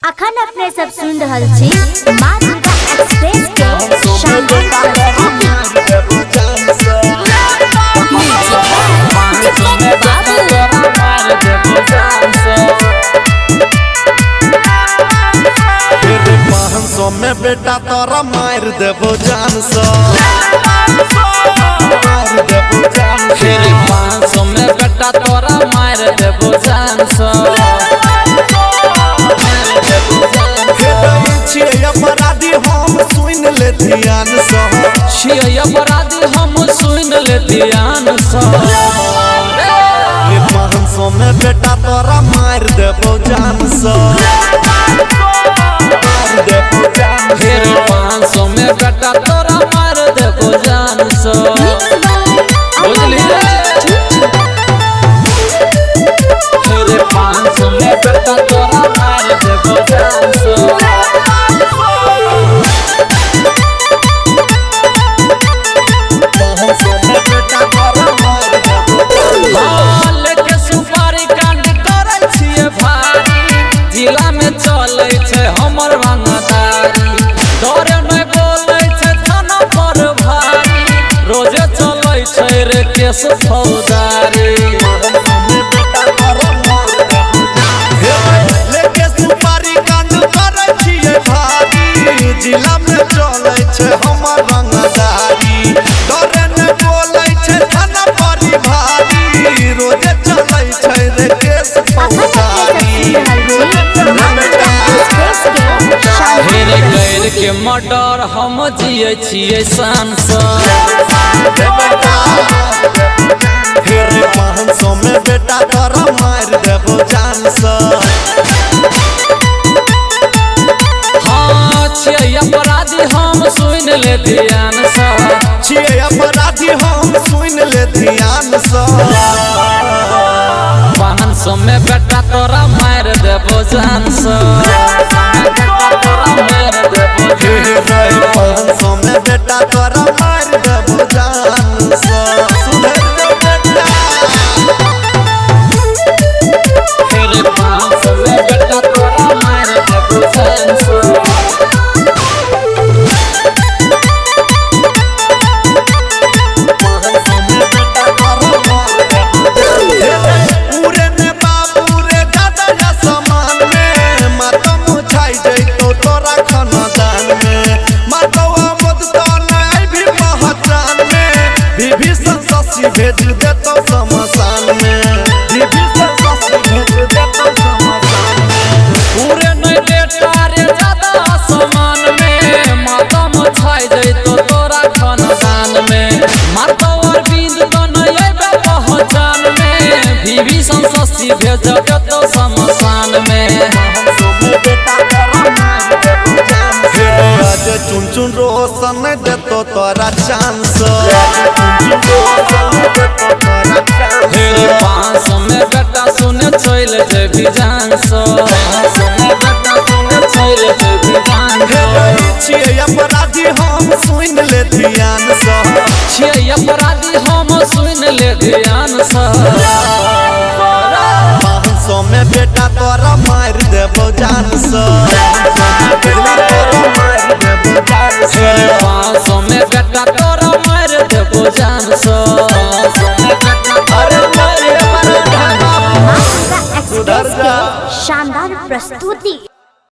अखन अपने सब सुन रहल छी माँ दुर्गा एक्सप्रेस के शानदार में बेटा तोरा मार देबो जान से फिर 500 में बेटा तोरा मार देबो जान से अपराधी हम सुन ले ध्यान से अपराधी हम सुन ले ध्यान से 500 में बेटा तोरा मार देबो जान से फिर 500 में बेटा तोरा मार देबो जान से बुझली फिर 500 में बेटा तोरा मार देबो जान से जिला में चले छे हमर रंगदारी डरे नहीं बोले छे थाना पर भारी रोजे चले छे रे केस फौजदारी लेके सुपारी कांड करे छिए भारी जिला में चले छे हमर रंगदारी डरे नहीं बोले छे थाना पर भारी रोजे चले छे रे केस फौजदारी फिर गैर के मर्डर हम जिए छिए शान से फिर 500 में बेटा तोरा मार देबो जान से हाँ छिए अपराधी हम सुन ले ध्यान से छिए अपराधी हम सुन ले ध्यान से 500 में बेटा तोरा मार देबो जान से 500 में बेटा तोरा मार देबो जान से फिर 500 में बेटा तोरा मार देबो जान से भेज देतो शमशान में भेज देतो शमशान में पूरे नहीं बेटा रे ज्यादा आसमान में मातम छाई जइतो तोरा खानदान में मातो अरविंद तो नहीं आबे पहचान में बीबी संससी भेज देतो शमशान में चुन चुन रोशन देतो तोरा चांस फिर 500 में बेटा सुने चल जेबी जान से बेटा सुने चल जेबी जान छिए अपराधी हम सुन ले ध्यान से छिए अपराधी हम सुन ले ध्यान से 500 में बेटा तोरा मार देबो जान से 500 में बेटा तोरा मार देबो जान से